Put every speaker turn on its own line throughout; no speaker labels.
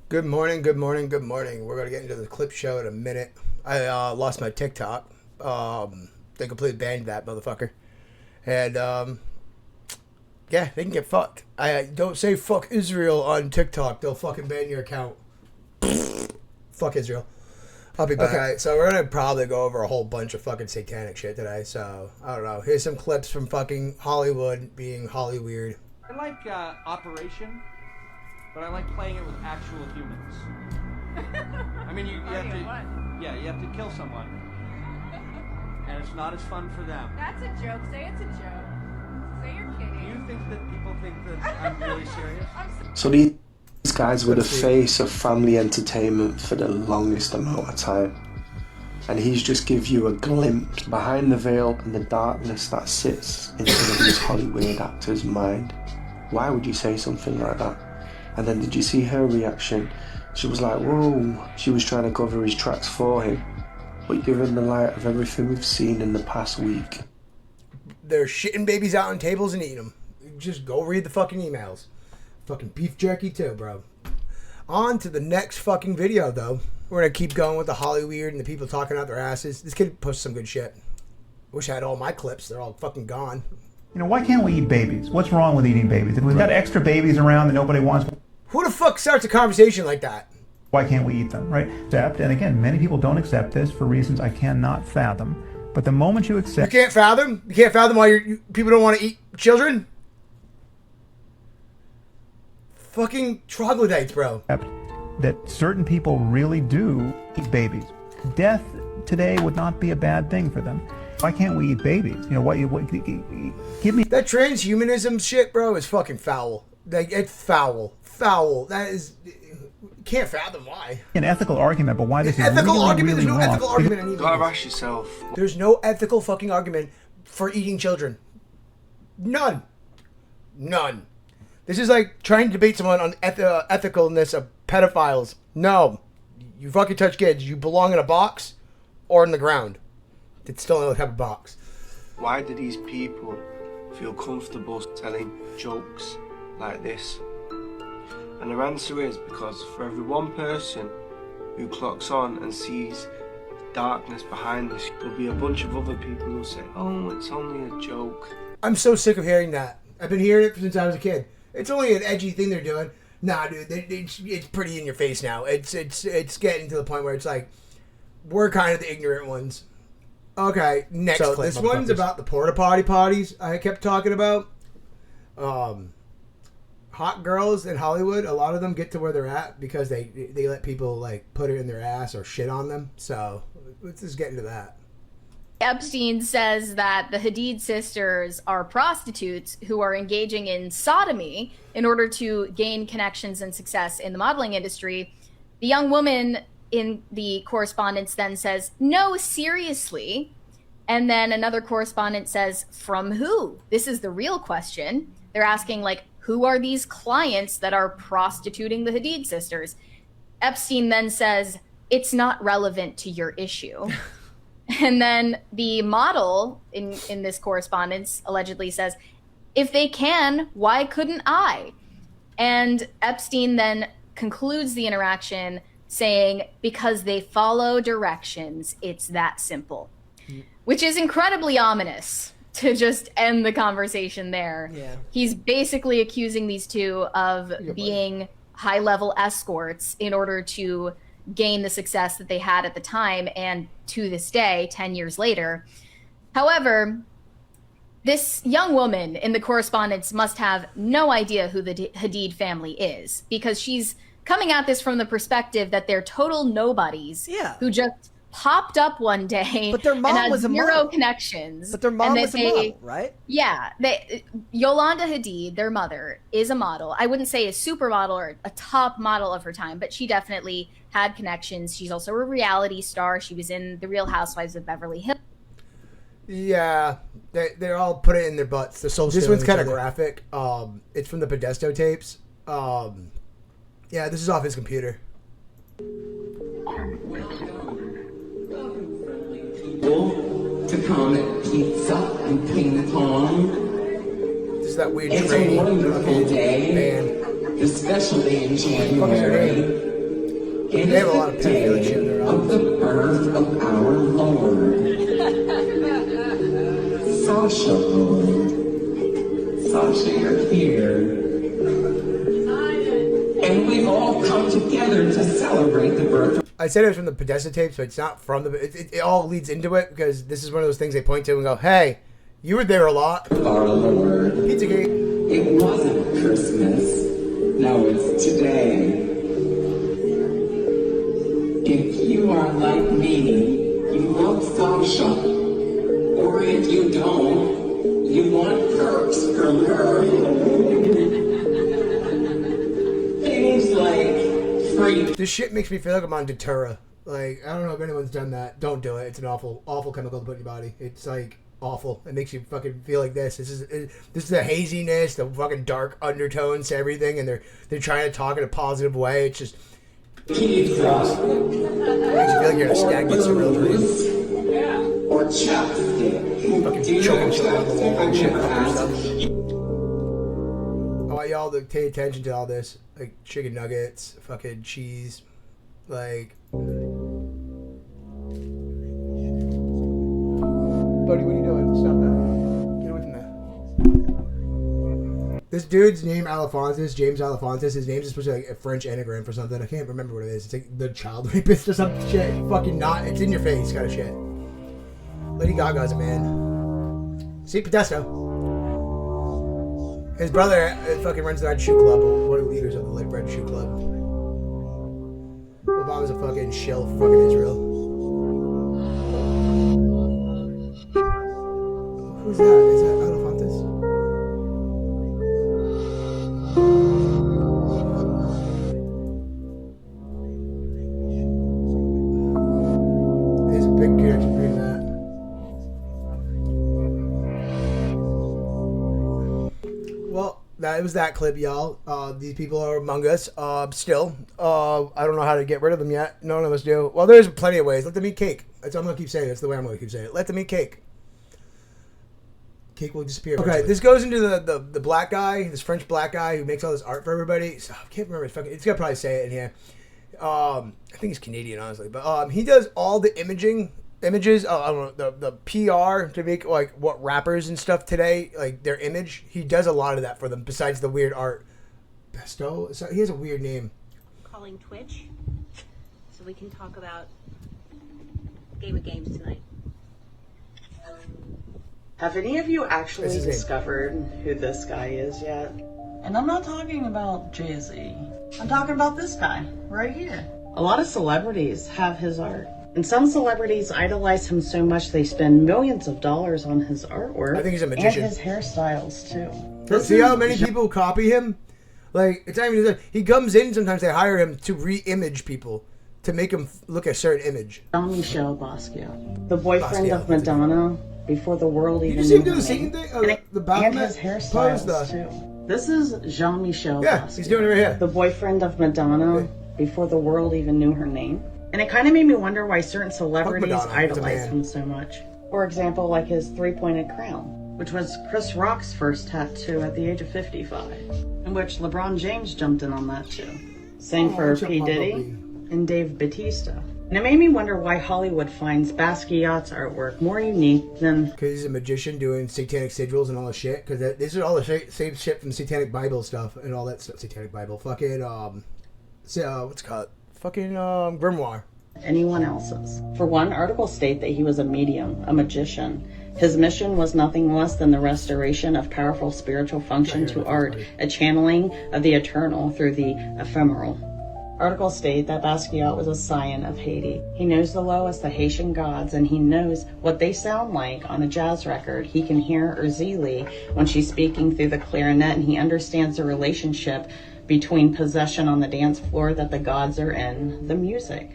Good morning, good morning, good morning. We're gonna get into the clip show in a minute. I lost my TikTok. They completely banned that motherfucker, and yeah, they can get fucked. I don't say fuck Israel on TikTok. They'll fucking ban your account. Fuck Israel. I'll be back. Okay, so we're gonna probably go over a whole bunch of fucking satanic shit today. So I don't know. Here's some clips from fucking Hollywood being Holly weird.
I like Operation, but I like playing it with actual humans. I mean, you have to, you have to kill someone, and it's not as fun for them.
That's a joke. Say it's a joke. Say you're kidding.
Do you think that people think that I'm really serious?
So these guys were the face of family entertainment for the longest amount of time. And he's just give you a glimpse behind the veil and the darkness that sits inside these Hollywood actors' mind. Why would you say something like that? And then did you see her reaction? She was like, whoa, she was trying to cover his tracks for him. But given the light of everything we've seen in the past week.
They're shitting babies out on tables and eating them. Just go read the fucking emails. Fucking beef jerky too, bro. On to the next fucking video, though. We're gonna keep going with the Holly weird and the people talking out their asses. This kid posted some good shit. Wish I had all my clips. They're all fucking gone.
You know, why can't we eat babies? What's wrong with eating babies? If we've got extra babies around that nobody wants,
Who the fuck starts a conversation like that?
why can't we eat them, right? Accept, and again, many people don't accept this for reasons I cannot fathom. But the moment you
You
accept
can't fathom? You can't fathom why people don't want to eat children? Fucking troglodytes, bro.
that certain people really do eat babies, death today would not be a bad thing for them. Why can't we eat babies? You know, what give me
That transhumanism shit, bro, is fucking foul. Like, it's foul. Foul. That is... Can't fathom why.
an ethical argument, but why this is
Ethical
really,
argument?
really
There's no
wrong.
ethical argument in
You
either.
gotta
of these.
ask yourself,
There's no ethical fucking argument for eating children. None. None. This is like trying to debate someone on ethicalness of pedophiles. No. You fucking touch kids. You belong in a box or in the ground. It's still another type of box.
why do these people feel comfortable telling jokes like this? And their answer is because for every one person who clocks on and sees darkness behind this, there'll be a bunch of other people who'll say, oh, it's only a joke.
I'm so sick of hearing that. I've been hearing it since I was a kid. It's only an edgy thing they're doing. Nah, dude, it's pretty in your face now. It's getting to the point where it's like, we're kind of the ignorant ones. Okay, next clip. So this one's about the porta potty parties I kept talking about. Hot girls in Hollywood, a lot of them get to where they're at because they let people like put it in their ass or shit on them. So let's just get into that.
Epstein says that the Hadid sisters are prostitutes who are engaging in sodomy in order to gain connections and success in the modeling industry. The young woman in the correspondence then says, no, seriously. And then another correspondent says, from who? This is the real question. They're asking, like, who are these clients that are prostituting the Hadid sisters? Epstein then says, it's not relevant to your issue. And then the model in this correspondence allegedly says, if they can, why couldn't I? And Epstein then concludes the interaction saying, because they follow directions, it's that simple. Which is incredibly ominous to just end the conversation there.
Yeah.
He's basically accusing these two of being high-level escorts in order to gain the success that they had at the time and to this day, 10 years later. However, this young woman in the correspondence must have no idea who the Hadid family is, because she's coming at this from the perspective that they're total nobodies who just popped up one day
But their mom
and had
was a
zero
model.
connections.
But their mom
and that
was a model, right?
Yeah, Yolanda Hadid, their mother, is a model. I wouldn't say a supermodel or a top model of her time, but she definitely had connections. She's also a reality star. She was in The Real Housewives of Beverly Hills.
Yeah, they're all put it in their butts. This one's kind of graphic. It's from the Podesto tapes. Yeah, this is off his computer.
To come at pizza and ping pong.
This is that weird
It's a
training
wonderful day,
band.
especially in January. It
They have a
is
lot of
the day
pedophilic shit in their
of the birth of our Lord. Sasha Lord. Sasha, you're here. And we've all come together to celebrate the birth.
I said it was from the Podesta tape, so it's not from the. It all leads into it because this is one of those things they point to and go, "Hey, you were there a lot."
Our Lord.
Pizzagate.
It wasn't Christmas. No, it's today. If you are like me, you love Sasha. Or if you don't, you want perks from her. Things like free.
This shit makes me feel like I'm on Datura. Like, I don't know if anyone's done that. Don't do it. It's an awful, awful chemical to put in your body. It's like awful. It makes you fucking feel like this. This is the haziness, the fucking dark undertones to everything, and they're trying to talk in a positive way. It's just gross. It makes you feel like you're in a stagnant surreal dream.
Or chapstick.
Fucking
Do you know
choking shit out of the wall and shit.
chapstick?
I want y'all to pay attention to all this, like chicken nuggets, fucking cheese, like. Buddy, what are you doing? Stop that. Get away from that. This dude's name Alefonsis, James Alefonsis. His name's supposed to be like a French anagram for something. I can't remember what it is. It's like the child rapist or some shit. Fucking not. It's in your face kind of shit. Lady Gaga's a man. See, Podesto. His brother fucking runs the Red Shoe Club, or one of the leaders of the Red Shoe Club. Obama's a fucking shill for fucking Israel. Who's that? Is that Alefontis? There's a big connection between that. Well, that was that clip, y'all. These people are among us. Still. I don't know how to get rid of them yet. None of us do. Well, there's plenty of ways. Let them eat cake. That's what I'm going to keep saying. That's the way I'm going to keep saying it. Let them eat cake. Cake will disappear. Okay, this goes into the black guy, this French black guy who makes all this art for everybody. So, I can't remember his fucking. It's gonna probably say it in here. I think he's Canadian, honestly, but he does all the images. I don't know the PR to make like what rappers and stuff today, like their image. He does a lot of that for them. Besides the weird art, Besto. So he has a weird name.
Calling Twitch, so we can talk about Game of Games tonight.
Have any of you actually
This is it.
discovered who this guy is yet?
And I'm not talking about Jay-Z. I'm talking about this guy right here.
A lot of celebrities have his art. And some celebrities idolize him so much they spend millions of dollars on his artwork.
I think he's a magician.
And his hairstyles too.
See how many people copy him? Like, it's not even. He comes in. Sometimes they hire him to re-image people to make him look a certain image.
Jean-Michel Basquiat.
The boyfriend
Basquiat,
of Madonna before the world
You
even
just see him
knew
do
her
the singing
name.
thing, the
And
Baphomet
his hairstyles
pose.
too. This is Jean-Michel
Yeah,
Basquiat.
he's doing it right here.
The boyfriend of Madonna before the world even knew her name. And it kind of made me wonder why certain celebrities
Madonna, it's a
idolize
man.
him so much. For example, like his three-pointed crown, which was Chris Rock's first tattoo at the age of 55, in which LeBron James jumped in on that too. Same for
what's up,
P. Diddy
Bumblebee?
and Dave Bautista. And it made me wonder why Hollywood finds Basquiat's artwork more unique than...
Because he's a magician doing satanic sigils and all this shit. Because this is all the same shit from Satanic Bible stuff and all that stuff. Satanic Bible. Fucking, what's it called? Fucking, Grimoire.
anyone else's. For one, articles state that he was a medium, a magician. His mission was nothing less than the restoration of powerful spiritual function to art, a channeling of the eternal through the ephemeral. Articles state that Basquiat was a scion of Haiti. He knows the lowest, the Haitian gods, and he knows what they sound like on a jazz record. He can hear Urzili when she's speaking through the clarinet, and he understands the relationship between possession on the dance floor that the gods are in the music.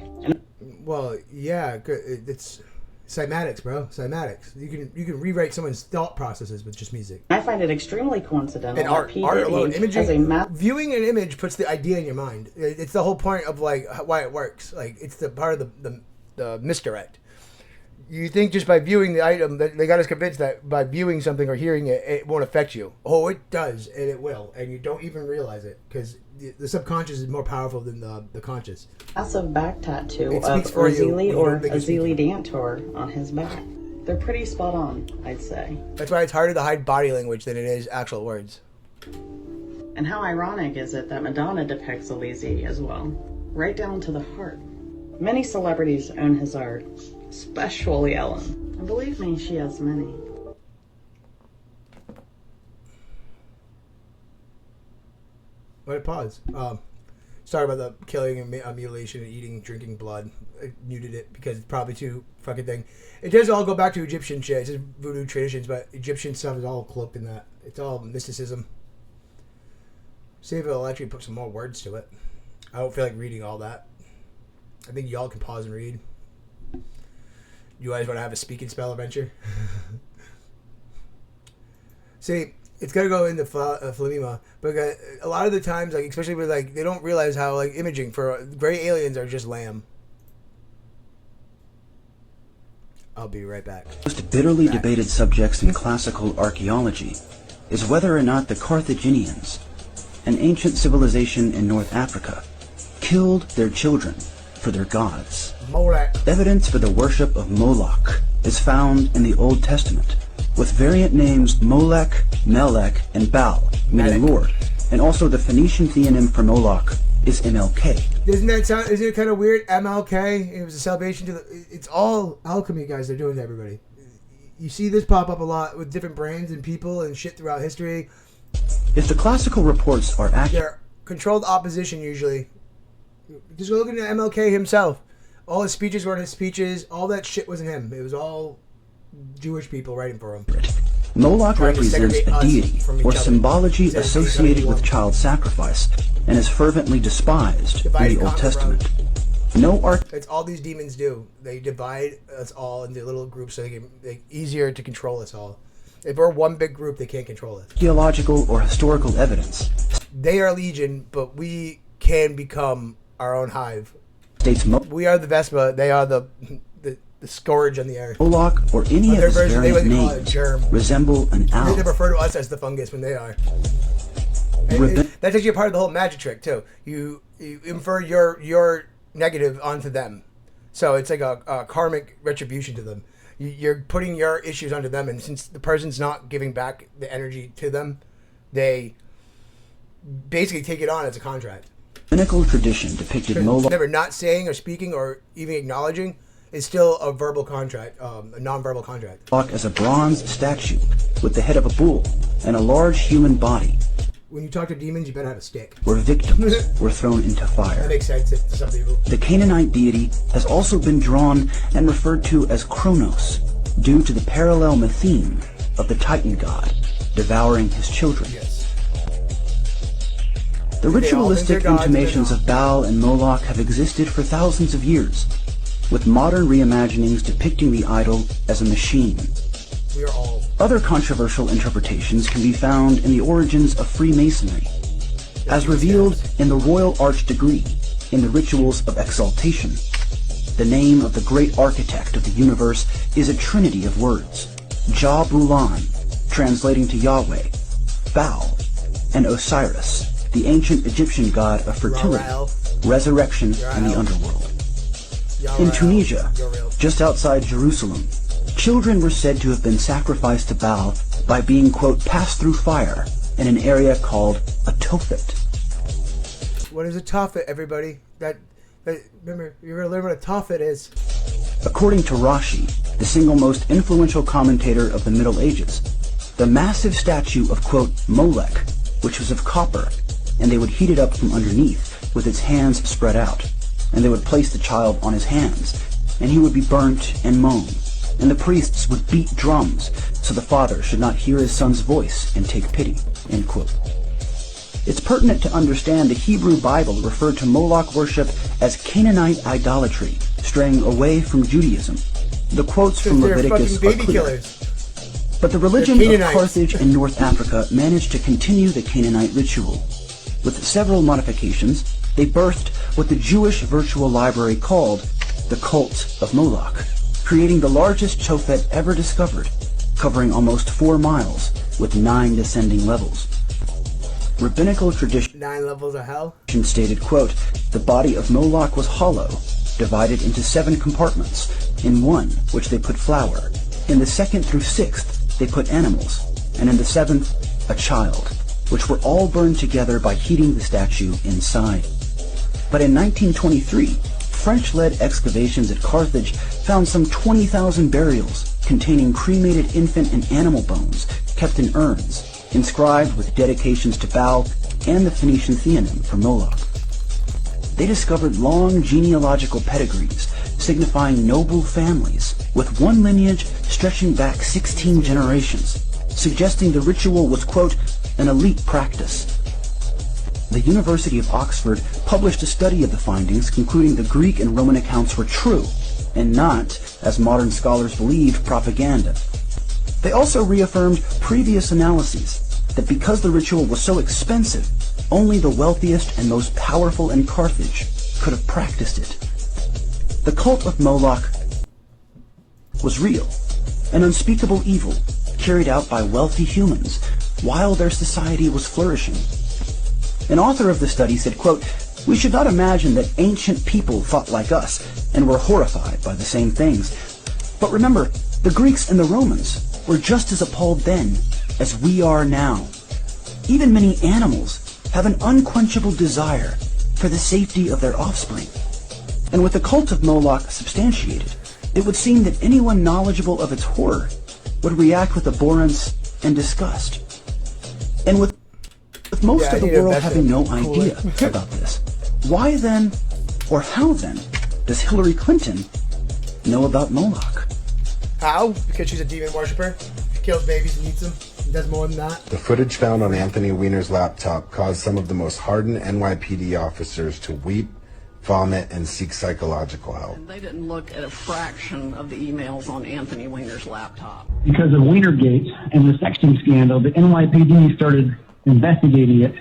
Well, yeah, it's cymatics, bro. Cymatics. You can rewrite someone's thought processes with just music.
I find it extremely coincidental
And art
that P.
alone,
Diddy
imaging,
has a map.
viewing an image puts the idea in your mind. It's the whole point of like why it works. Like it's the part of the misdirect. You think just by viewing the item, that they got us convinced that by viewing something or hearing it, it won't affect you. Oh, it does, and it will, and you don't even realize it because the subconscious is more powerful than the conscious.
Massive back tattoo
It
of
speaks for you when
Azili
you
or
don't think it's
Azili Dantor on his back. They're pretty spot on, I'd say.
That's why it's harder to hide body language than it is actual words.
And how ironic is it that Madonna depicts Alizé as well, right down to the heart. Many celebrities own his art, especially Ellen. And believe me, she has many.
Let it pause. Sorry about the killing and mutilation and eating, drinking blood. I muted it because it's probably too fucking thing. It does all go back to Egyptian shit. It's just voodoo traditions, but Egyptian stuff is all cloaked in that. It's all mysticism. See if it'll actually put some more words to it. I don't feel like reading all that. I think y'all can pause and read. You guys want to have a speak and spell adventure? See, it's gonna go into Flamima, but a lot of the times, like especially with like, they don't realize how like imaging for gray aliens are just lamb. I'll be right back.
The most bitterly debated subjects in classical archaeology is whether or not the Carthaginians, an ancient civilization in North Africa, killed their children for their gods.
Moloch.
Evidence for the worship of Moloch is found in the Old Testament, with variant names Molech, Melech, and Baal, meaning Lord, and also the Phoenician theonym for Moloch is MLK.
Doesn't that sound? Isn't it kind of weird? MLK. It was a salvation to the. It's all alchemy, guys. They're doing to everybody. You see this pop up a lot with different brands and people and shit throughout history.
If the classical reports are accurate,
they're controlled opposition usually. Just go look at MLK himself. All his speeches weren't his speeches. All that shit wasn't him. It was all Jewish people writing for him.
Moloch represents a deity or symbology associated with child sacrifice and is fervently despised in the Old Testament.
It's all these demons do. They divide us all into little groups so they can make easier to control us all. If we're one big group, they can't control us.
Archaeological or historical evidence.
They are legion, but we can become our own hive. We are the Vespa. They are the scourge on the earth.
Moloch or any of his various names resemble an owl.
They refer to us as the fungus when they are. That's actually a part of the whole magic trick too. You infer your negative onto them, so it's like a karmic retribution to them. You're putting your issues onto them, and since the person's not giving back the energy to them, they basically take it on as a contract.
Rabbinical tradition depicted Moloch.
Never not saying or speaking or even acknowledging is still a verbal contract, a non-verbal contract.
Moloch as a bronze statue with the head of a bull and a large human body.
When you talk to demons, you better have a stick.
Where victims were thrown into fire.
That makes sense to some people.
The Canaanite deity has also been drawn and referred to as Kronos, due to the parallel mytheme of the Titan god devouring his children.
Yes.
The ritualistic intimations of Baal and Moloch have existed for thousands of years, with modern reimaginings depicting the idol as a machine.
We are all.
Other controversial interpretations can be found in the origins of Freemasonry, as revealed in the Royal Arch Degree in the Rituals of Exaltation. The name of the great architect of the universe is a trinity of words, Ja-Bulan, translating to Yahweh, Baal, and Osiris, the ancient Egyptian god of fertility, resurrection, and the underworld. In Tunisia, just outside Jerusalem, children were said to have been sacrificed to Baal by being, quote, passed through fire in an area called a Tophet.
What is a Tophet, everybody? Remember, you're going to learn what a Tophet is.
According to Rashi, the single most influential commentator of the Middle Ages, the massive statue of, quote, Molech, which was of copper, and they would heat it up from underneath with its hands spread out, and they would place the child on his hands, and he would be burnt and mown, and the priests would beat drums so the father should not hear his son's voice and take pity, end quote. It's pertinent to understand the Hebrew Bible referred to Moloch worship as Canaanite idolatry, straying away from Judaism. The quotes from Leviticus are clear. But the religion of Carthage in North Africa managed to continue the Canaanite ritual. With several modifications, they birthed what the Jewish virtual library called the Cult of Moloch. creating the largest Chofet ever discovered, covering almost 4 miles with 9 descending levels. Rabbinical tradition
9 levels of hell?
Stated, quote, the body of Moloch was hollow, divided into 7 compartments. In one, which they put flour. In the 2nd through 6th, they put animals. And in the 7th, a child, which were all burned together by heating the statue inside. But in 1923, French-led excavations at Carthage found some 20,000 burials containing cremated infant and animal bones kept in urns, inscribed with dedications to Baal and the Phoenician theonym for Moloch. They discovered long genealogical pedigrees signifying noble families, with one lineage stretching back 16 generations, suggesting the ritual was, quote, an elite practice. The University of Oxford published a study of the findings, concluding the Greek and Roman accounts were true, and not, as modern scholars believed, propaganda. They also reaffirmed previous analyses that because the ritual was so expensive, only the wealthiest and most powerful in Carthage could have practiced it. The cult of Moloch was real, an unspeakable evil carried out by wealthy humans while their society was flourishing. An author of the study said, quote, we should not imagine that ancient people thought like us and were horrified by the same things. But remember, the Greeks and the Romans were just as appalled then as we are now. Even many animals have an unquenchable desire for the safety of their offspring. And with the cult of Moloch substantiated, it would seem that anyone knowledgeable of its horror would react with abhorrence and disgust. And with most of the world having no idea about this, why then, or how then, does Hillary Clinton know about Moloch?
How? Because she's a demon worshiper. She kills babies and eats them. Does more than that.
The footage found on Anthony Weiner's laptop caused some of the most hardened NYPD officers to weep, vomit, and seek psychological help.
They didn't look at a fraction of the emails on Anthony Weiner's laptop.
Because of Weinergate and the sexting scandal, the NYPD started investigating it.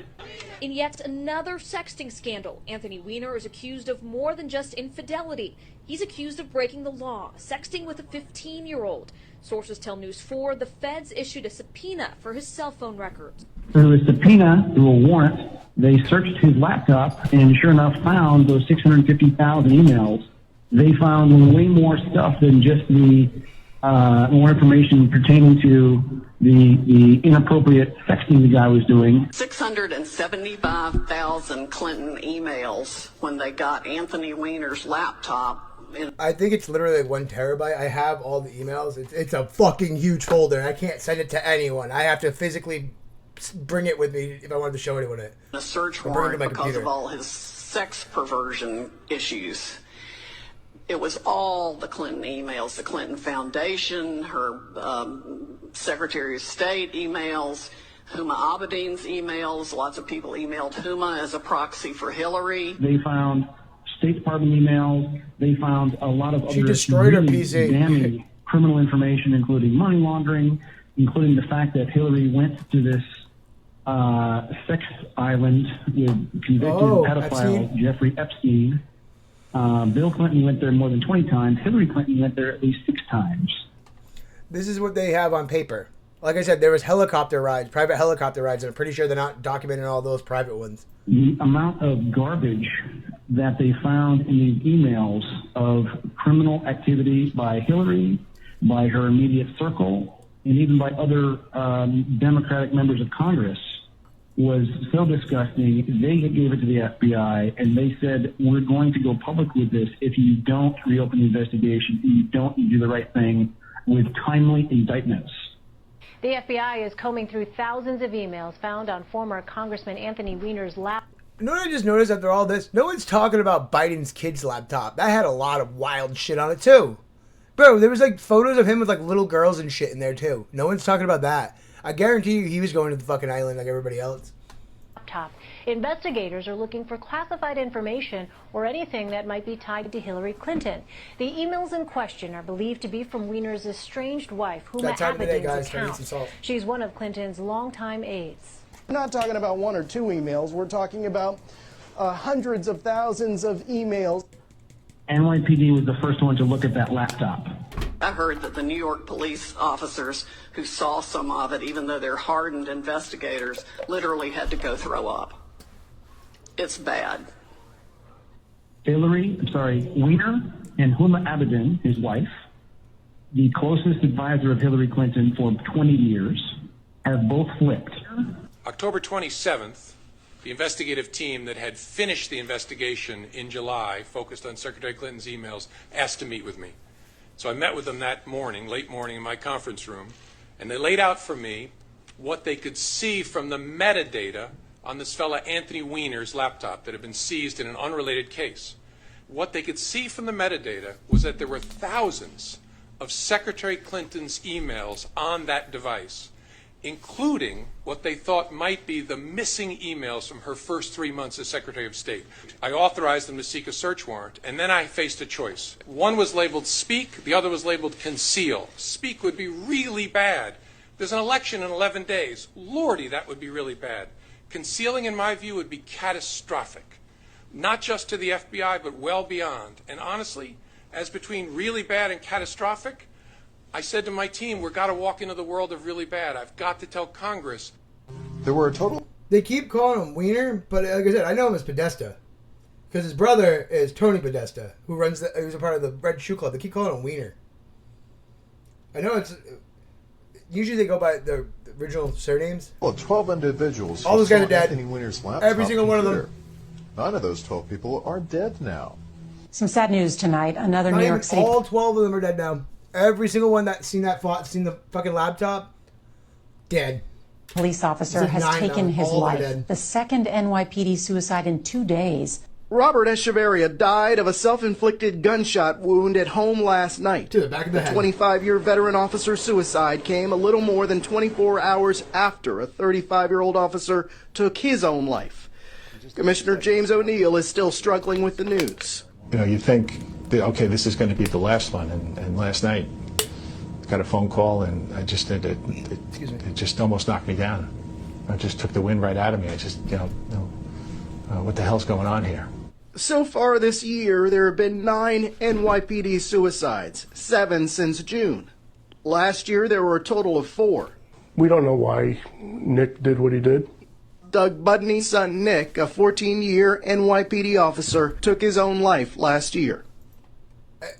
In yet another sexting scandal, Anthony Weiner is accused of more than just infidelity. He's accused of breaking the law, sexting with a 15-year-old. Sources tell News 4 the feds issued a subpoena for his cell phone records.
Through a subpoena, through a warrant, they searched his laptop and sure enough found those 650,000 emails. They found way more stuff than just the more information pertaining to the inappropriate sexting the guy was doing.
675,000 Clinton emails when they got Anthony Weiner's laptop.
I think it's literally like 1 terabyte. I have all the emails. It's a fucking huge folder. I can't send it to anyone. I have to physically bring it with me if I wanted to show anyone it.
A search warrant because of all his sex perversion issues. It was all the Clinton emails, the Clinton Foundation, her Secretary of State emails, Huma Abedin's emails. Lots of people emailed Huma as a proxy for Hillary.
They found State Department emails. They found a lot of
she
other
destroyed
really
her PC.
damning criminal information, including money laundering, including the fact that Hillary went to this sex island with convicted pedophile
Epstein?
Jeffrey Epstein. Bill Clinton went there more than 20 times. Hillary Clinton went there at least 6 times.
This is what they have on paper. Like I said, there was helicopter rides, private helicopter rides, and I'm pretty sure they're not documenting all those private ones.
The amount of garbage that they found in these emails of criminal activity by Hillary, by her immediate circle, and even by other Democratic members of Congress was so disgusting. They gave it to the FBI, and they said, we're going to go public with this if you don't reopen the investigation, if you don't do the right thing with timely indictments.
The FBI is combing through thousands of emails found on former Congressman Anthony Weiner's laptop.
You know what I just noticed after all this? No one's talking about Biden's kid's laptop. That had a lot of wild shit on it, too. Bro, there was, like, photos of him with, like, little girls and shit in there, too. No one's talking about that. I guarantee you he was going to the fucking island like everybody else.
Investigators are looking for classified information or anything that might be tied to Hillary Clinton. The emails in question are believed to be from Weiner's estranged wife, Huma Abedin's account. She's one of Clinton's longtime aides.
We're not talking about 1 or 2 emails. We're talking about hundreds of thousands of emails.
NYPD was the first one to look at that laptop.
I heard that the New York police officers who saw some of it, even though they're hardened investigators, literally had to go throw up. It's bad.
Weiner and Huma Abedin, his wife, the closest advisor of Hillary Clinton for 20 years, have both flipped.
October 27th, the investigative team that had finished the investigation in July, focused on Secretary Clinton's emails, asked to meet with me. So I met with them that morning, late morning, in my conference room, and they laid out for me what they could see from the metadata on this fella Anthony Weiner's laptop that had been seized in an unrelated case. What they could see from the metadata was that there were thousands of Secretary Clinton's emails on that device, including what they thought might be the missing emails from her first 3 months as Secretary of State. I authorized them to seek a search warrant, and then I faced a choice. One was labeled speak, the other was labeled conceal. Speak would be really bad. There's an election in 11 days. Lordy, that would be really bad. Concealing, in my view, would be catastrophic, not just to the FBI, but well beyond. And honestly, as between really bad and catastrophic, I said to my team, we've got to walk into the world of really bad. I've got to tell Congress.
There were a total... They keep calling him Weiner, but like I said, I know him as Podesta. Because his brother is Tony Podesta, who who's a part of the Red Shoe Club. They keep calling him Weiner. I know it's... Usually they go by the original surnames.
Well, 12 individuals.
All those guys are dead.
Anthony Weiner's laptop
Every single one of
computer.
them.
9 of those 12 people are dead now.
Some sad news tonight. Another
Not
New
even
York City...
all 12 of them are dead now. Every single one that's seen the fucking laptop, dead.
Police officer has taken his life. The second NYPD suicide in 2 days.
Robert Echeverria died of a self-inflicted gunshot wound at home last night.
To the back of the head.
25-year veteran officer's suicide came a little more than 24 hours after a 35-year-old officer took his own life. Commissioner James O'Neill is still struggling with the news.
You know, you think, okay, this is going to be the last one, and last night I got a phone call, and it just almost knocked me down. It just took the wind right out of me. I just, what the hell's going on here?
So far this year, there have been 9 NYPD suicides, 7 since June. Last year, there were a total of 4.
We don't know why Nick did what he did.
Doug Budney's son Nick, a 14-year NYPD officer, took his own life last year.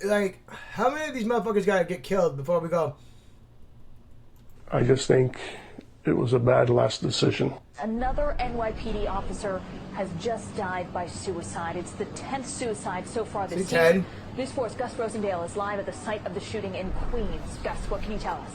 Like, how many of these motherfuckers gotta get killed before we go?
I just think it was a bad last decision.
Another NYPD officer has just died by suicide. It's the 10th suicide so far this year. News 4's Gus Rosendale is live at the site of the shooting in Queens. Gus, what can you tell us?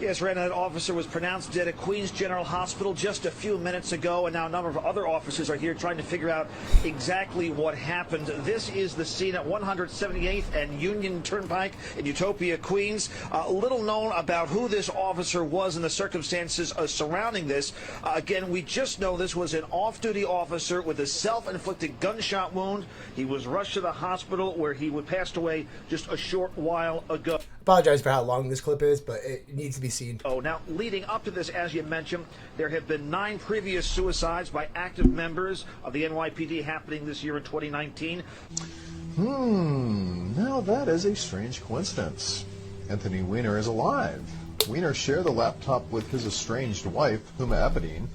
Yes, Rena, that officer was pronounced dead at Queens General Hospital just a few minutes ago, and now a number of other officers are here trying to figure out exactly what happened. This is the scene at 178th and Union Turnpike in Utopia, Queens. Little known about who this officer was and the circumstances surrounding this. Again, we just know this was an off-duty officer with a self-inflicted gunshot wound. He was rushed to the hospital where he passed away just a short while ago.
Apologize for how long this clip is, but it needs to be seen.
Oh, now, leading up to this, as you mentioned, there have been 9 previous suicides by active members of the NYPD happening this year in 2019.
Now that is a strange coincidence. Anthony Weiner is alive. Weiner shared the laptop with his estranged wife, Huma Abedin,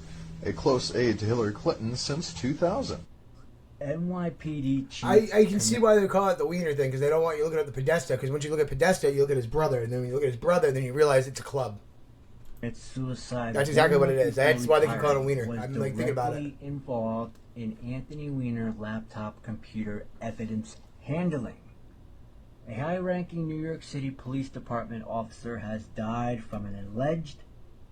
a close aide to Hillary Clinton since 2000.
NYPD chief.
I can see why they call it the Weiner thing, because they don't want you looking at the Podesta, because once you look at Podesta, you look at his brother, and then when you look at his brother, then you realize it's a club.
It's suicide.
That's exactly what it is. That's why they can call it a Weiner. I'm like thinking about it.
Involved in Anthony Weiner laptop computer evidence handling. A high-ranking New York City Police Department officer has died from an alleged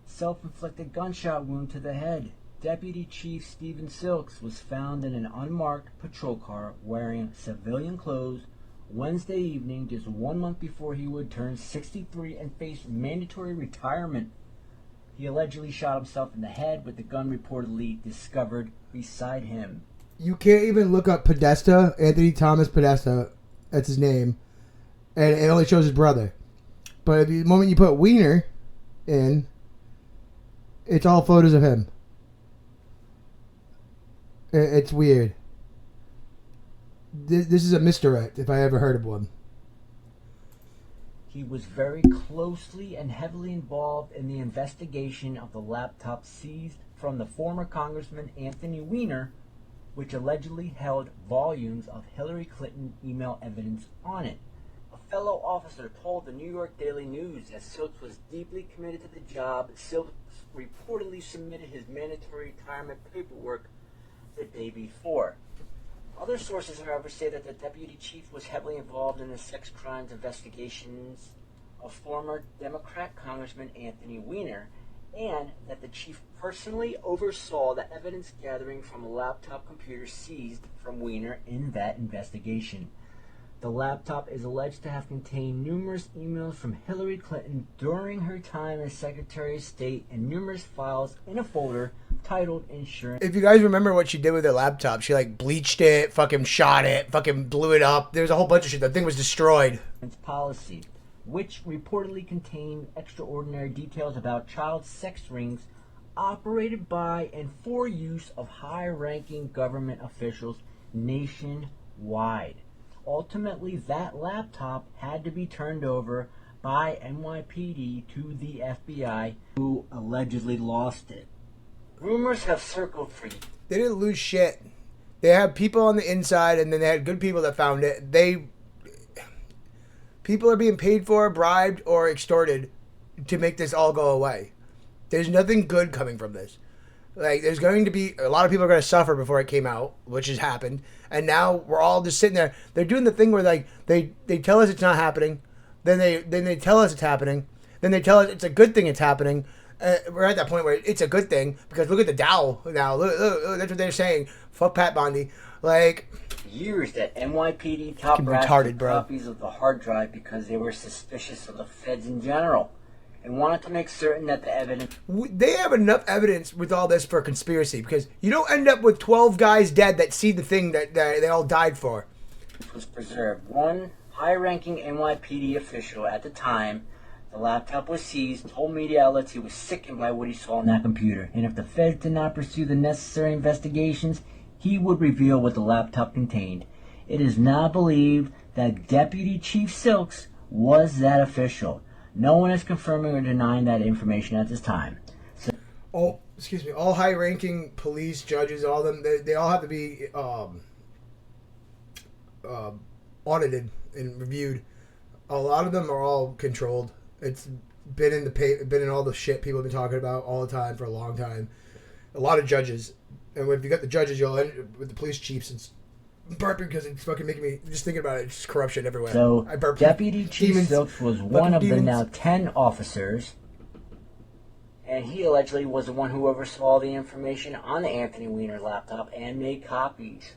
self-inflicted gunshot wound to the head. Deputy Chief Stephen Silks was found in an unmarked patrol car wearing civilian clothes Wednesday evening, just 1 month before he would turn 63 and face mandatory retirement. He allegedly shot himself in the head, with the gun reportedly discovered beside him.
You can't even look up Podesta, Anthony Thomas Podesta, that's his name, and it only shows his brother. But the moment you put Weiner in, it's all photos of him. It's weird. This is a misdirect, if I ever heard of one.
he was very closely and heavily involved in the investigation of the laptop seized from the former Congressman Anthony Weiner, which allegedly held volumes of Hillary Clinton email evidence on it. A fellow officer told the New York Daily News that Silks was deeply committed to the job. Silks reportedly submitted his mandatory retirement paperwork the day before. Other sources, however, say that the deputy chief was heavily involved in the sex crimes investigations of former Democrat Congressman Anthony Weiner, and that the chief personally oversaw the evidence gathering from a laptop computer seized from Weiner in that investigation. The laptop is alleged to have contained numerous emails from Hillary Clinton during her time as Secretary of State and numerous files in a folder titled Insurance.
If you guys remember what she did with her laptop, she like bleached it, fucking shot it, fucking blew it up. There was a whole bunch of shit. That thing was destroyed.
Policy, which reportedly contained extraordinary details about child sex rings operated by and for use of high-ranking government officials nationwide. Ultimately, that laptop had to be turned over by NYPD to the FBI, who allegedly lost it. Rumors have circled for you.
They didn't lose shit. They had people on the inside, and then they had good people that found it. People are being paid for, bribed, or extorted to make this all go away. There's nothing good coming from this. Like, there's going to be a lot of people are going to suffer before it came out, which has happened. And now we're all just sitting there. They're doing the thing where like they tell us it's not happening, then they tell us it's happening, then they tell us it's a good thing it's happening. We're at that point where it's a good thing because look at the Dow now. Look, that's what they're saying. Fuck Pat Bondi. Like
years that NYPD top brass took copies of the hard drive because they were suspicious of the feds in general and wanted to make certain that the evidence...
They have enough evidence with all this for conspiracy because you don't end up with 12 guys dead that see the thing that they all died for.
...was preserved. One high-ranking NYPD official at the time the laptop was seized told media outlets he was sickened by what he saw on that computer, and if the feds did not pursue the necessary investigations, he would reveal what the laptop contained. It is now believed that Deputy Chief Silks was that official. No one is confirming or denying that information at this time.
All high-ranking police, judges, all of them, they all have to be audited and reviewed. A lot of them are all controlled. It's been in all the shit people have been talking about all the time for a long time. A lot of judges, and if you got the judges, you'll end up with the police chiefs. It's burping because it's fucking making me just thinking about it. It's just corruption everywhere.
So Deputy Chief Silks was one of the now 10 officers, and he allegedly was the one who oversaw the information on the Anthony Weiner laptop and made copies.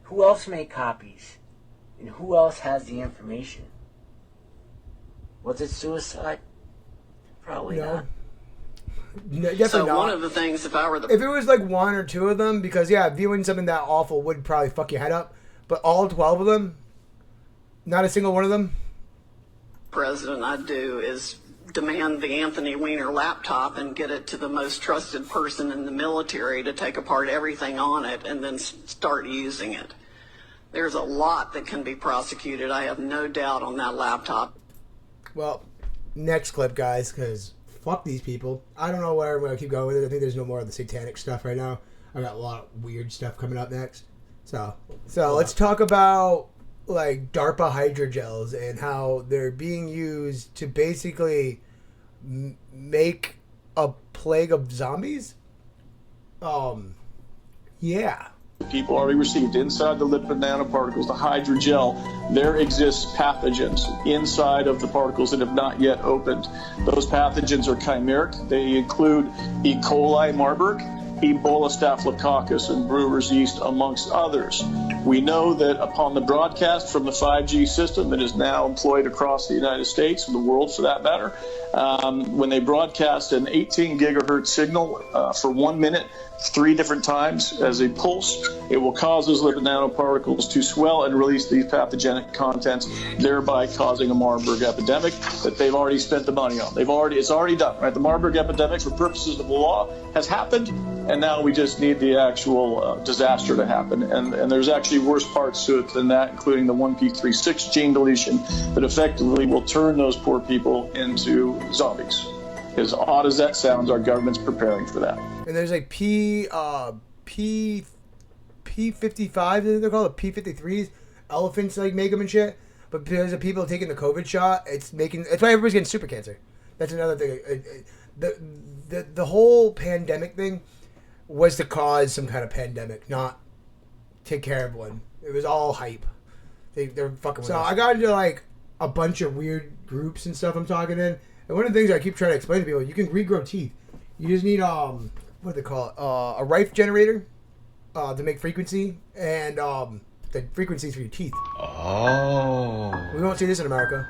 Who else made copies? And who else has the information? Was it suicide? Probably not.
No, definitely
so
not.
One of the things, if
it was like one or two of them, because viewing something that awful would probably fuck your head up. But all 12 of them, not a single one of them.
President, I'd do is demand the Anthony Weiner laptop and get it to the most trusted person in the military to take apart everything on it and then start using it. There's a lot that can be prosecuted. I have no doubt on that laptop.
Well, next clip, guys, because fuck these people. I don't know where I'm going to keep going with it. I think there's no more of the satanic stuff right now. I got a lot of weird stuff coming up next. So let's talk about like DARPA hydrogels and how they're being used to basically make a plague of zombies. Yeah.
People already received inside the lipid nanoparticles, the hydrogel, there exists pathogens inside of the particles that have not yet opened. Those pathogens are chimeric. They include E. coli, Marburg, Ebola staphylococcus, and brewer's yeast, amongst others. We know that upon the broadcast from the 5G system that is now employed across the United States and the world for that matter, when they broadcast an 18 gigahertz signal for 1 minute, 3 different times as a pulse. It will cause those lipid nanoparticles to swell and release these pathogenic contents, thereby causing a Marburg epidemic that they've already spent the money on. It's already done, right? The Marburg epidemic, for purposes of the law, has happened, and now we just need the actual disaster to happen. And there's actually worse parts to it than that, including the 1p36 gene deletion that effectively will turn those poor people into zombies. As odd as that sounds, our government's preparing for that.
And there's like P55, they're called P53s. Elephants like make them and shit. But because of people taking the COVID shot, it's why everybody's getting super cancer. That's another thing. The whole pandemic thing was to cause some kind of pandemic, not take care of one. It was all hype. They're fucking with us. I got into like a bunch of weird groups and stuff I'm talking in. And one of the things I keep trying to explain to people, you can regrow teeth. You just need what do they call it? A Rife generator to make frequency, and the frequencies for your teeth.
Oh.
We won't see this in America.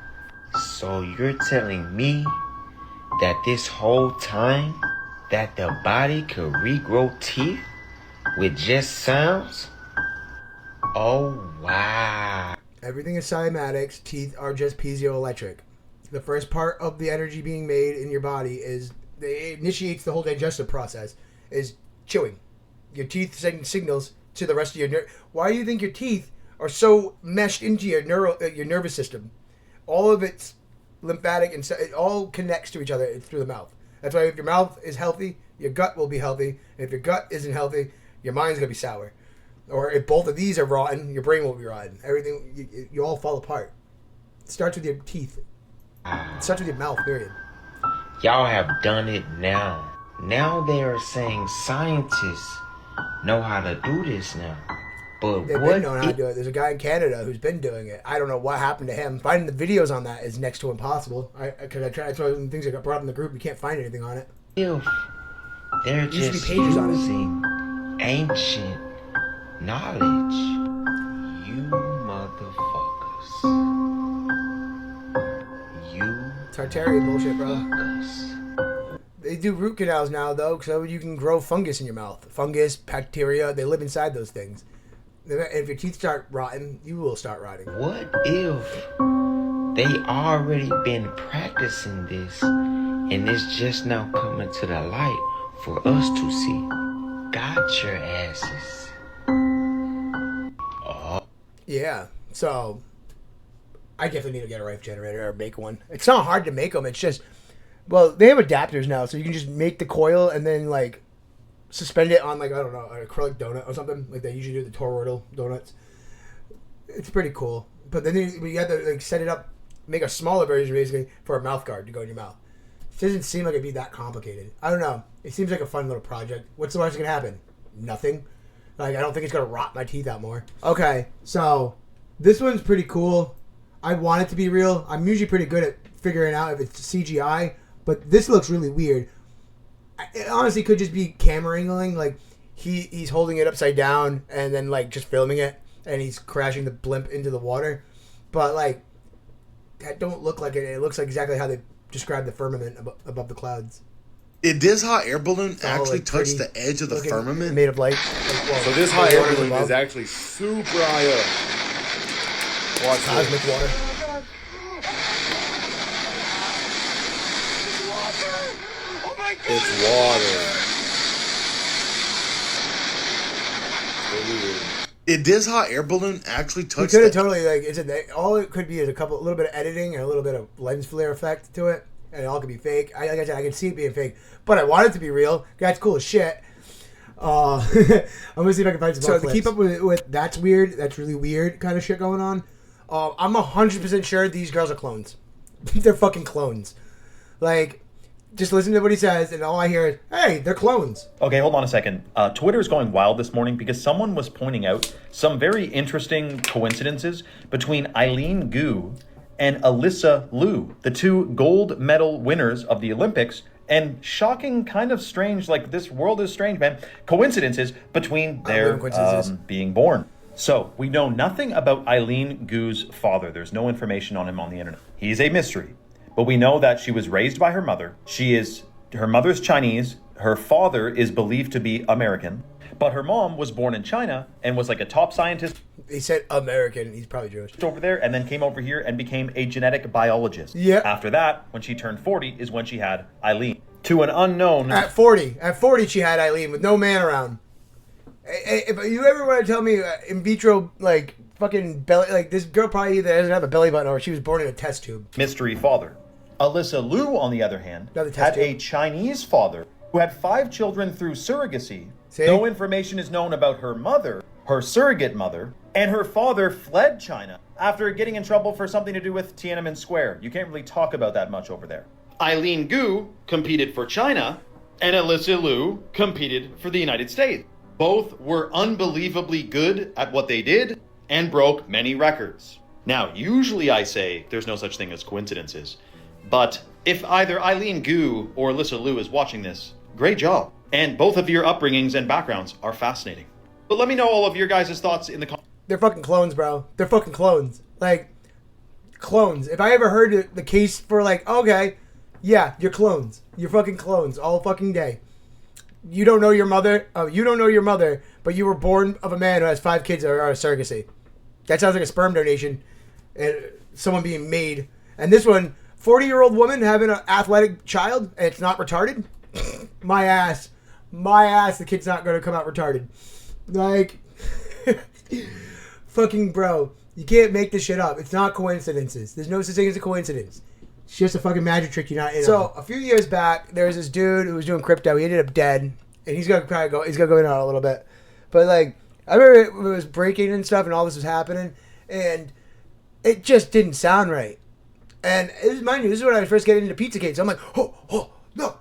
So you're telling me that this whole time that the body could regrow teeth with just sounds? Oh, wow.
Everything is cymatics. Teeth are just piezoelectric. The first part of the energy being made in your body it initiates the whole digestive process, is chewing. Your teeth send signals to the rest of your Why do you think your teeth are so meshed into your nervous system? All of it's lymphatic, and it all connects to each other through the mouth. That's why if your mouth is healthy, your gut will be healthy. And if your gut isn't healthy, your mind's going to be sour. Or if both of these are rotten, your brain will be rotten. Everything, you all fall apart. It starts with your teeth. It starts with your mouth, period.
Y'all have done it now. Now they are saying scientists know how to do this now. But
they've been knowing how to do it. There's a guy in Canada who's been doing it. I don't know what happened to him. Finding the videos on that is next to impossible. Because I tried. It's one of the things that got brought up in the group. We can't find anything on it.
They're just
pages
using ancient knowledge. You motherfuckers. You
Tartarian bullshit, bro. They do root canals now, though, so you can grow fungus in your mouth. Fungus, bacteria, they live inside those things. If your teeth start rotting, you will start rotting.
What if they already been practicing this and it's just now coming to the light for us to see? Got your asses. Oh.
Yeah, so I definitely need to get a Rife generator or make one. It's not hard to make them. It's just, well, they have adapters now, so you can just make the coil and then like suspend it on like, I don't know, an acrylic donut or something like they usually do the toroidal donuts. It's pretty cool. But then you have to like set it up, make a smaller version basically for a mouth guard to go in your mouth. It doesn't seem like it'd be that complicated. I don't know. It seems like a fun little project. What's the worst that's gonna happen? Nothing. Like, I don't think it's gonna rot my teeth out more. Okay, so this one's pretty cool. I want it to be real. I'm usually pretty good at figuring out if it's CGI, but this looks really weird. It honestly could just be camera angling. Like, he's holding it upside down and then, like, just filming it, and he's crashing the blimp into the water. But, like, that don't look like it. It looks like exactly how they described the firmament above the clouds.
Did hot air balloon actually touch the edge of the firmament?
Made of light.
So this hot air balloon is actually super high up. Watch
cosmic water.
It's water. Did this hot air balloon actually touch?
We could have totally all it could be is a little bit of editing and a little bit of lens flare effect to it, and it all could be fake. Like I said, I can see it being fake, but I want it to be real. That's cool as shit. I'm gonna see if I can find some. So to keep up with that's weird. That's really weird kind of shit going on. I'm 100% sure these girls are clones. They're fucking clones. Like, just listen to what he says, and all I hear is, hey, they're clones.
Okay, hold on a second. Twitter is going wild this morning because someone was pointing out some very interesting coincidences between Eileen Gu and Alyssa Liu, the two gold medal winners of the Olympics, and shocking, kind of strange, like this world is strange, man, coincidences between their being born. So, we know nothing about Eileen Gu's father. There's no information on him on the internet. He's a mystery. But we know that she was raised by her mother. Her mother's Chinese, Her father is believed to be American, but her mom was born in China and was like a top scientist.
He said American. He's probably Jewish.
Over there, and then came over here and became a genetic biologist.
Yeah.
After that, when she turned 40, is when she had Eileen. To an unknown.
At 40, she had Eileen with no man around. If you ever want to tell me in vitro, like, fucking belly, like, this girl probably either doesn't have a belly button or she was born in a test tube.
Mystery father. Alyssa Liu, on the other hand, had a Chinese father who had 5 children through surrogacy.
See?
No information is known about her mother, her surrogate mother, and her father fled China after getting in trouble for something to do with Tiananmen Square. You can't really talk about that much over there. Eileen Gu competed for China, and Alyssa Liu competed for the United States. Both were unbelievably good at what they did and broke many records. Now, usually I say there's no such thing as coincidences, but if either Eileen Gu or Alyssa Liu is watching this, great job. And both of your upbringings and backgrounds are fascinating. But let me know all of your guys' thoughts in the comments.
They're fucking clones, bro. They're fucking clones. Like, clones. If I ever heard the case for, like, okay, yeah, you're clones. You're fucking clones all fucking day. You don't know your mother. You don't know your mother, but you were born of a man who has 5 kids that are out of surrogacy. That sounds like a sperm donation and someone being made. And this one, 40-year-old woman having an athletic child and it's not retarded? My ass. My ass, the kid's not going to come out retarded. Like, fucking bro. You can't make this shit up. It's not coincidences. There's no such thing as a coincidence. It's just a fucking magic trick you're not in. So, a few years back, there was this dude who was doing crypto. He ended up dead. And he's going to probably go, he's going to go in on it a little bit. But, like, I remember it was breaking and stuff and all this was happening. And it just didn't sound right. And, mind you, this is when I was first getting into Pizzagate. So I'm like, no.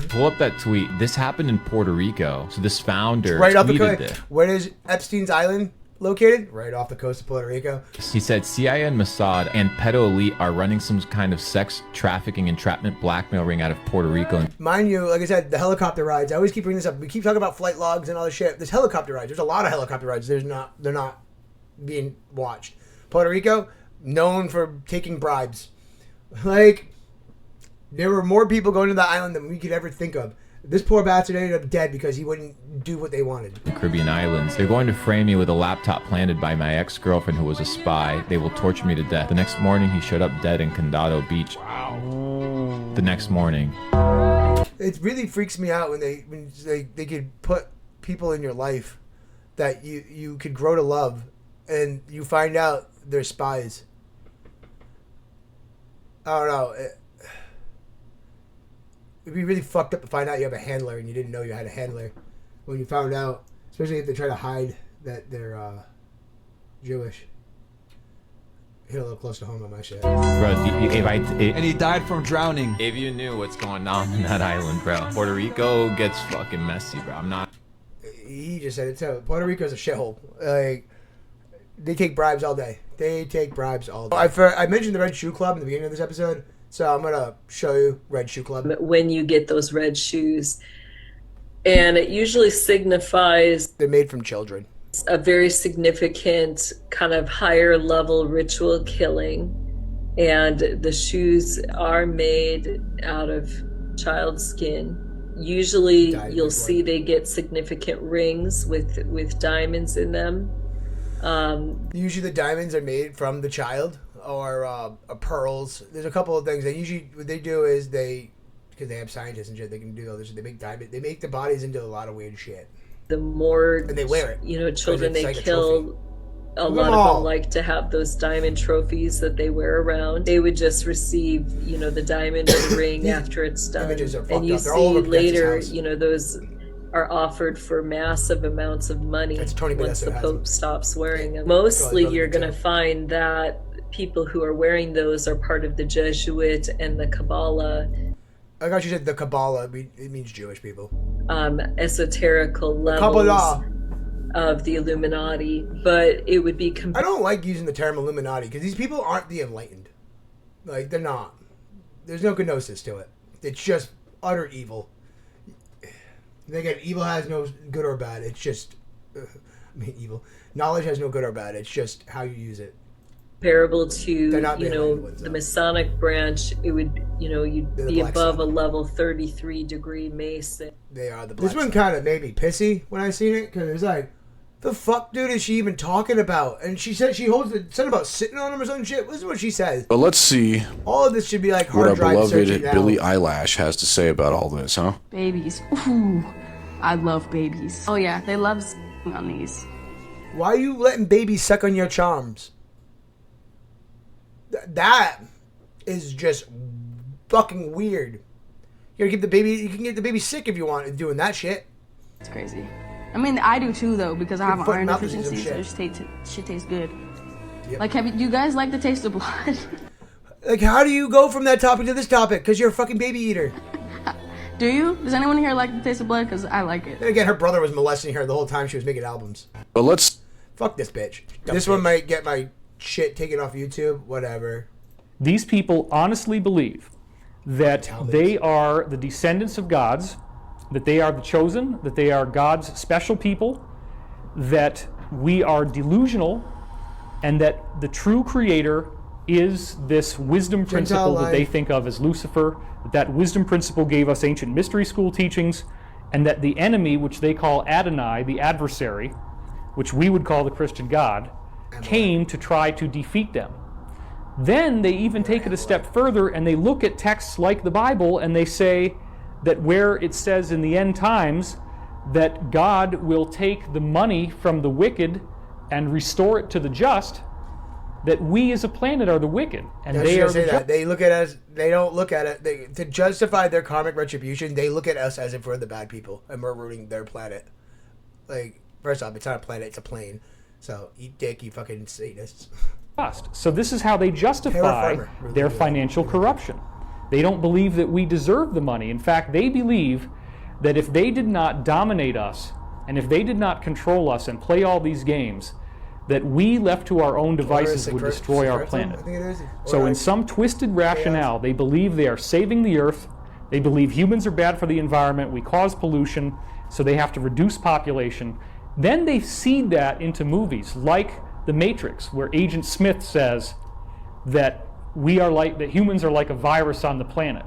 Pull up that tweet. This happened in Puerto Rico. So this founder
right off the
tweeted
coast.
it.
Where is Epstein's Island located? Right off the coast of Puerto Rico.
He said CIA and Mossad and Pedo Elite are running some kind of sex trafficking entrapment blackmail ring out of Puerto Rico.
Mind you, like I said, the helicopter rides. I always keep bringing this up. We keep talking about flight logs and all this shit. There's helicopter rides. There's a lot of helicopter rides. They're not being watched. Puerto Rico, known for taking bribes. Like, there were more people going to the island than we could ever think of. This poor bastard ended up dead because he wouldn't do what they wanted.
The Caribbean islands. They're going to frame me with a laptop planted by my ex-girlfriend who was a spy. They will torture me to death. The next morning, he showed up dead in Condado Beach. Wow. The next morning.
It really freaks me out when they could put people in your life that you could grow to love, and you find out they're spies. I don't know. It'd be really fucked up to find out you have a handler and you didn't know you had a handler when you found out, especially if they try to hide that they're Jewish. Hit a little close to home on my shit.
Bro,
and he died from drowning.
If you knew what's going on in that island, bro. Puerto Rico gets fucking messy, bro. I'm not.
He just said it too. Puerto Rico's a shithole. Like, they take bribes all day. They take bribes all day. I mentioned the Red Shoe Club in the beginning of this episode. So I'm going to show you Red Shoe Club.
When you get those red shoes. And it usually signifies...
They're made from children.
A very significant kind of higher level ritual killing. And the shoes are made out of child skin. Usually you'll see they get significant rings with diamonds in them.
Usually the diamonds are made from the child. Or pearls. There's a couple of things. What they do is because they have scientists and shit, they can do all this. They make diamond. They make the bodies into a lot of weird shit.
The more
and they wear it.
Children they kill, a lot of them like to have those diamond trophies that they wear around. They would just receive, the diamond or the ring after it's done. And you see later, those are offered for massive amounts of money once the Pope stops wearing them. Mostly, you're going to find that people who are wearing those are part of the Jesuit and the Kabbalah.
I got you said the Kabbalah. It means Jewish people.
Esoterical levels of the Illuminati, but it would be.
I don't like using the term Illuminati because these people aren't the enlightened. Like, they're not. There's no gnosis to it. It's just utter evil. Again, evil has no good or bad. It's just, evil. Knowledge has no good or bad. It's just how you use it.
comparable to, the Masonic branch, it would, you'd be above a level 33 degree Mason.
They are the Black This one kind of made me pissy when I seen it, because it's like, the fuck, dude, is she even talking about? And she said she holds something about sitting on him or some shit. This is what she says.
But let's see.
All of this should be like
what
hard
our
drive searching
beloved Billie Eilish has to say about all this, huh?
Babies. Ooh, I love babies. Oh yeah, they love on these.
Why are you letting babies suck on your charms? That is just fucking weird. You can get the baby sick if you want doing that shit.
It's crazy. I mean, I do too though, because I have an iron deficiency, so shit tastes good. Yep. Like, do you guys like the taste of blood?
Like, how do you go from that topic to this topic? Because you're a fucking baby eater.
Do you? Does anyone here like the taste of blood? Because I like it.
And again, her brother was molesting her the whole time she was making albums.
But let's...
Fuck this bitch. This one might get my shit taken off YouTube. Whatever.
These people honestly believe that they are the descendants of gods, that they are the chosen, that they are God's special people, that we are delusional, and that the true creator is this wisdom principle that they think of as Lucifer, that wisdom principle gave us ancient mystery school teachings, and that the enemy, which they call Adonai, the adversary, which we would call the Christian God, came to try to defeat them. Then they even take it a step further and they look at texts like the Bible and they say that where it says in the end times that God will take the money from the wicked and restore it to the just, that we as a planet are the wicked, and they are the
They look at us. They don't look at it to justify their karmic retribution. They look at us as if we're the bad people and we're ruining their planet. Like, first off, it's not a planet; it's a plane. So eat dick, you fucking Satanists.
So this is how they justify their financial corruption. They don't believe that we deserve the money. In fact, they believe that if they did not dominate us and if they did not control us and play all these games, that we left to our own devices would destroy our planet. So in some twisted rationale, they believe they are saving the earth. They believe humans are bad for the environment. We cause pollution, so they have to reduce population. Then they seed that into movies like The Matrix, where Agent Smith says that humans are like a virus on the planet.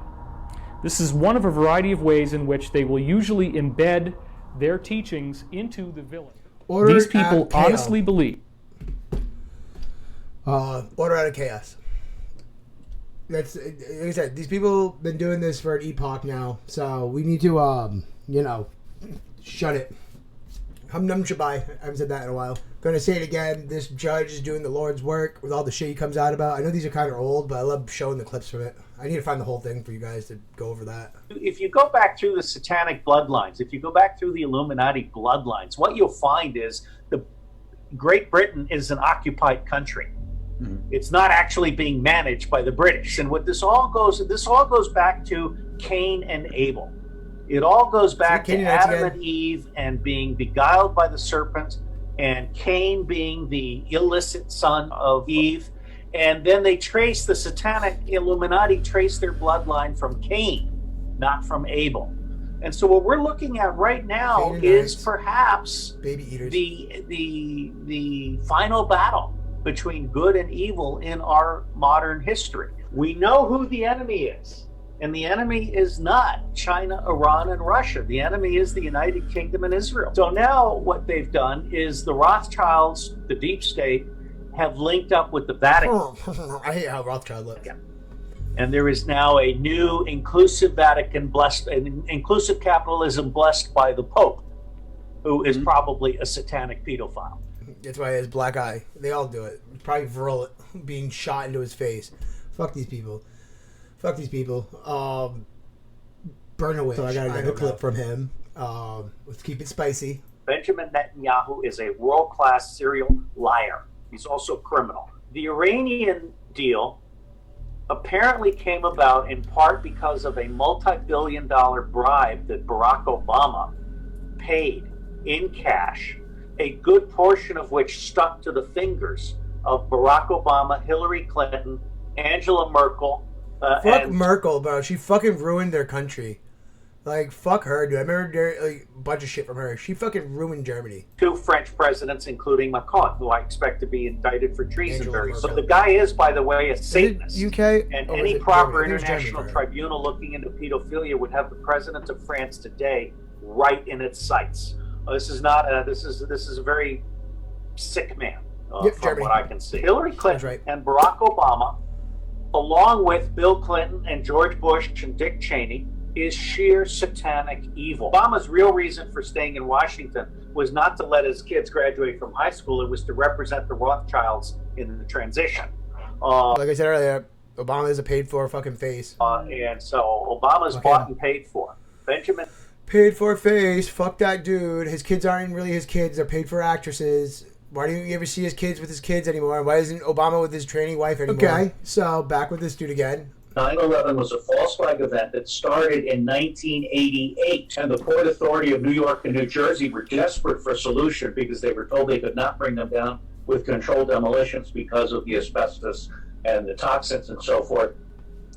This is one of a variety of ways in which they will usually embed their teachings into the villain. These people honestly believe.
Order out of chaos. That's, like I said, these people have been doing this for an epoch now, so we need to, shut it. Hum Num Shabai. I haven't said that in a while. Going to say it again. This judge is doing the Lord's work with all the shit he comes out about. I know these are kind of old, but I love showing the clips from it. I need to find the whole thing for you guys to go over that.
If you go back through the satanic bloodlines, if you go back through the Illuminati bloodlines, what you'll find is the Great Britain is an occupied country. Mm-hmm. It's not actually being managed by the British. And what this all goes back to Cain and Abel. It all goes back to Adam and Eve and being beguiled by the serpent, and Cain being the illicit son of Eve. And then they trace the satanic Illuminati, trace their bloodline from Cain, not from Abel. And so what we're looking at right now is perhaps the final battle between good and evil in our modern history. We know who the enemy is. And the enemy is not China, Iran, and Russia. The enemy is the United Kingdom and Israel. So now what they've done is the Rothschilds, the deep state, have linked up with the Vatican.
I hate how Rothschild looks.
And there is now a new inclusive Vatican inclusive capitalism blessed by the Pope, who is probably a satanic pedophile.
That's why he has black eye. They all do it. Probably Vril being shot into his face. Fuck these people. Fuck these people. Bernowitz. So I got a clip from him. Let's keep it spicy.
Benjamin Netanyahu is a world-class serial liar. He's also a criminal. The Iranian deal apparently came about in part because of a multi-billion-dollar bribe that Barack Obama paid in cash, a good portion of which stuck to the fingers of Barack Obama, Hillary Clinton, Angela Merkel.
Fuck Merkel, bro. She fucking ruined their country. Like, fuck her, dude. I remember like, a bunch of shit from her. She fucking ruined Germany.
2 French presidents, including Macron, who I expect to be indicted for treason very soon. So the guy is, by the way, a Satanist.
UK?
And any proper international tribunal looking into pedophilia would have the president of France today right in its sights. This is not. This is a very sick man, from
Germany.
what I can see. Hillary Clinton and Barack Obama, along with Bill Clinton and George Bush and Dick Cheney, is sheer satanic evil. Obama's real reason for staying in Washington was not to let his kids graduate from high school. It was to represent the Rothschilds in the transition.
Like I said earlier, Obama is a paid-for fucking face.
And so Obama's bought and paid for. Benjamin.
Paid for face. Fuck that dude. His kids aren't really his kids. They're paid for actresses. Why don't you ever see his kids with his kids anymore? Why isn't Obama with his training wife anymore? Okay, so back with this dude again.
9/11 was a false flag event that started in 1988, and the Port Authority of New York and New Jersey were desperate for a solution because they were told they could not bring them down with controlled demolitions because of the asbestos and the toxins and so forth.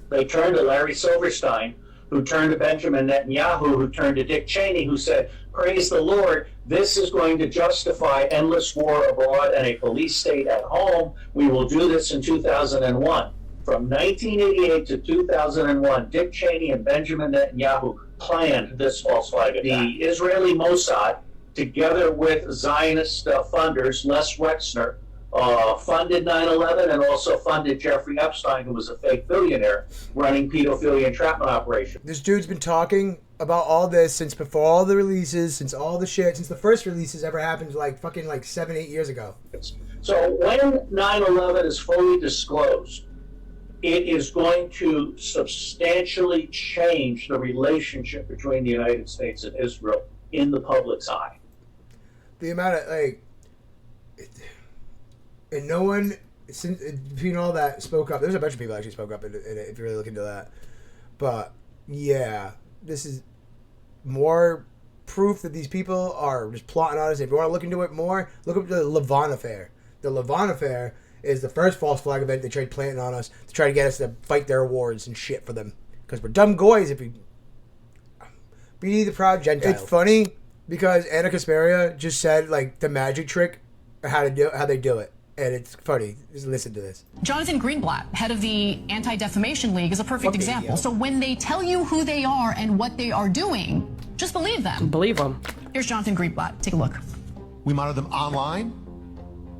They turned to Larry Silverstein, who turned to Benjamin Netanyahu, who turned to Dick Cheney, who said, "Praise the Lord, this is going to justify endless war abroad and a police state at home. We will do this in 2001. From 1988 to 2001, Dick Cheney and Benjamin Netanyahu planned this false flag attack. The Israeli Mossad, together with Zionist funders, Les Wexner, funded 9/11 and also funded Jeffrey Epstein, who was a fake billionaire running pedophilia entrapment operations.
This dude's been talking about all this since before all the releases, since all the shit, since the first releases ever happened like 7-8 years ago.
So when 9/11 is fully disclosed, it is going to substantially change the relationship between the United States and Israel in the public's eye.
The amount of, and no one, since between all that, spoke up. There's a bunch of people actually spoke up in it, if you really look into that. But, yeah, this is more proof that these people are just plotting on us. If you want to look into it more, look up the Lavon Affair. The Lavon Affair is the first false flag event they tried planting on us to try to get us to fight their wars and shit for them. Because we're dumb goys if we be the proud Gentiles. It's funny because Anna Kasparia just said, the magic trick, how they do it. And it's funny. Just listen to this.
Jonathan Greenblatt, head of the Anti-Defamation League, is a perfect example. So when they tell you who they are and what they are doing, just believe them.
Believe them.
Here's Jonathan Greenblatt. Take a look.
We monitor them online,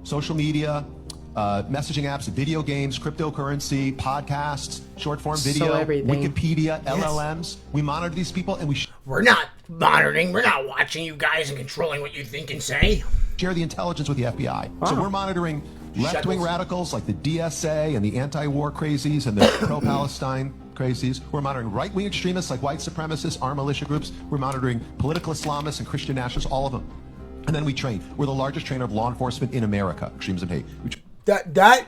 social media, messaging apps, video games, cryptocurrency, podcasts, short-form video, Wikipedia, LLMs. We monitor these people, and
we're not monitoring. We're not watching you guys and controlling what you think and say.
Share the intelligence with the FBI. Wow. So we're monitoring left-wing radicals like the DSA and the anti-war crazies and the pro-Palestine crazies. We're monitoring right-wing extremists like white supremacists, armed militia groups. We're monitoring political Islamists and Christian nationalists, all of them. And then we train. We're the largest trainer of law enforcement in America, extremism hate.
That,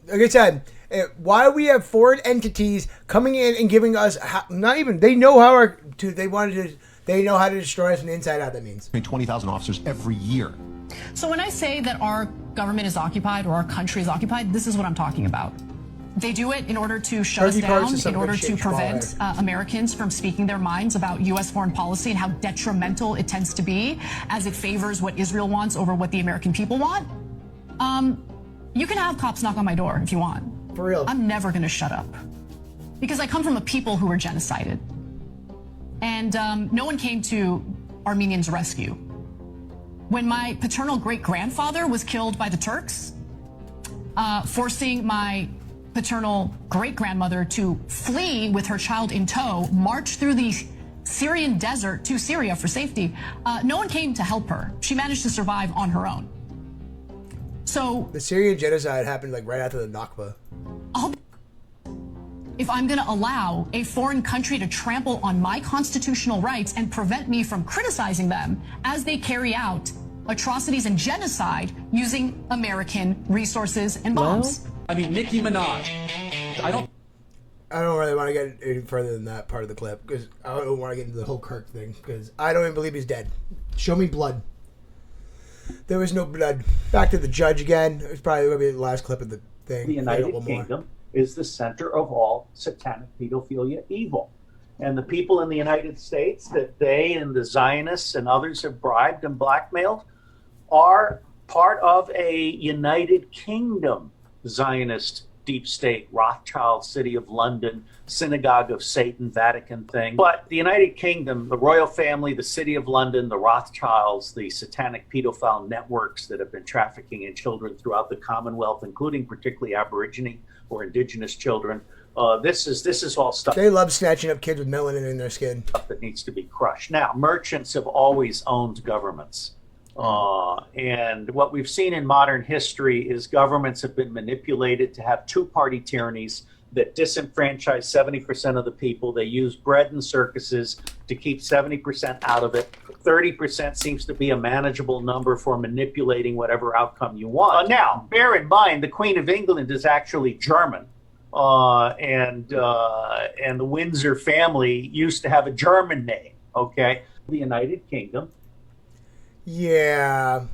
like I said, why we have foreign entities coming in and giving us, they know how they know how to destroy us from the inside out, that means.
20,000 officers every year.
So when I say that our government is occupied or our country is occupied, this is what I'm talking about. They do it in order to shut us down, in order to prevent Americans from speaking their minds about U.S. foreign policy and how detrimental it tends to be as it favors what Israel wants over what the American people want. You can have cops knock on my door if you want.
For real.
I'm never going to shut up. Because I come from a people who were genocided. And no one came to Armenians' rescue. When my paternal great-grandfather was killed by the Turks, forcing my paternal great-grandmother to flee with her child in tow, march through the Syrian desert to Syria for safety, no one came to help her. She managed to survive on her own. So
the Syrian genocide happened right after the Nakba.
If I'm going to allow a foreign country to trample on my constitutional rights and prevent me from criticizing them as they carry out atrocities and genocide using American resources and bombs.
I mean, Nicki Minaj. I don't
really want to get any further than that part of the clip because I don't want to get into the whole Kirk thing because I don't even believe he's dead. Show me blood. There was no blood. Back to the judge again. It's probably going to be the last clip of the thing.
The United Kingdom is the center of all satanic pedophilia evil. and the people in the United States that they and the Zionists and others have bribed and blackmailed are part of a United Kingdom Zionist deep state, Rothschild, City of London, Synagogue of Satan, Vatican thing. But the United Kingdom, the royal family, the City of London, the Rothschilds, the satanic pedophile networks that have been trafficking in children throughout the Commonwealth, including particularly Aborigine or indigenous children. This is all stuff.
They love snatching up kids with melanin in their skin.
Stuff that needs to be crushed. Now, merchants have always owned governments. And what we've seen in modern history is governments have been manipulated to have two-party tyrannies that disenfranchise 70% of the people. They use bread and circuses to keep 70% out of it. 30% seems to be a manageable number for manipulating whatever outcome you want. Now, bear in mind, the Queen of England is actually German. And the Windsor family used to have a German name, okay? The United Kingdom.
Yeah.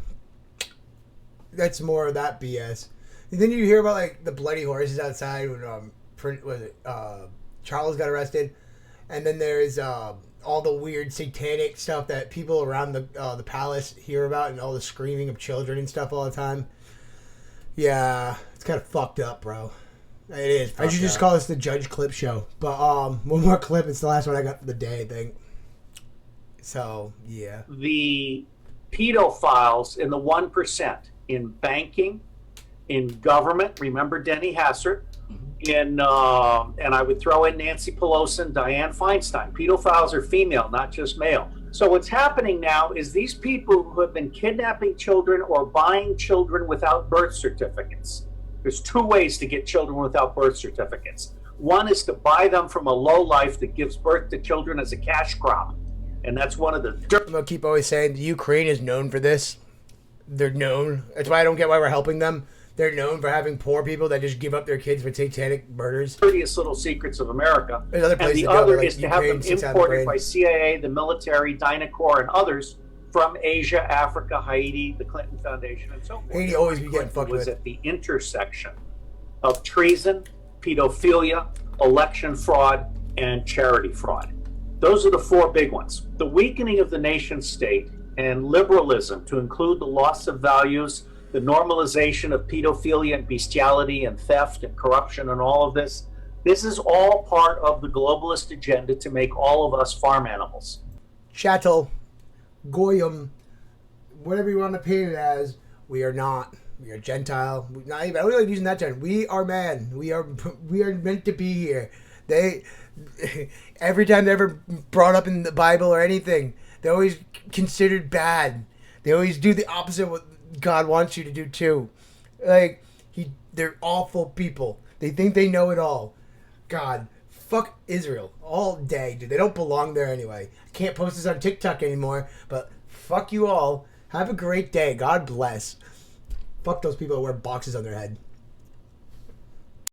That's more of that BS. And then you hear about, like, the bloody horses outside when, Charles got arrested. And then there's, all the weird satanic stuff that people around the palace hear about and all the screaming of children and stuff all the time. Yeah, it's kind of fucked up, bro. It is. I should just call this the Judge Clip Show. But one more clip. It's the last one I got for the day, I think. So, yeah.
The pedophiles in the 1% in banking, in government. Remember Denny Hassert? And I would throw in Nancy Pelosi and Dianne Feinstein. Pedophiles are female, not just male. So what's happening now is these people who have been kidnapping children or buying children without birth certificates. There's two ways to get children without birth certificates. One is to buy them from a lowlife that gives birth to children as a cash crop. And that's one of the...
I'm going to keep always saying the Ukraine is known for this. They're known. That's why I don't get why we're helping them. They're known for having poor people that just give up their kids for satanic murders.
Dirtiest little secrets of America.
There's other places
and the other is to have them imported by CIA, the military, Dynacor, and others from Asia, Africa, Haiti, the Clinton Foundation, and so forth.
Haiti always be getting fucked with.
Was at the intersection of treason, pedophilia, election fraud, and charity fraud. Those are the four big ones. The weakening of the nation state and liberalism to include the loss of values, the normalization of pedophilia and bestiality and theft and corruption and all of this. This is all part of the globalist agenda to make all of us farm animals.
Chattel, Goyim, whatever you want to paint it as, we are not. We are Gentile. Not even, I don't like using that term. We are man. We are meant to be here. They, every time they're ever brought up in the Bible or anything, they're always considered bad. They always do the opposite of what God wants you to do too. Like, they're awful people. They think they know it all. God, fuck Israel all day, dude. They don't belong there anyway. I can't post this on TikTok anymore, but fuck you all. Have a great day. God bless. Fuck those people that wear boxes on their head.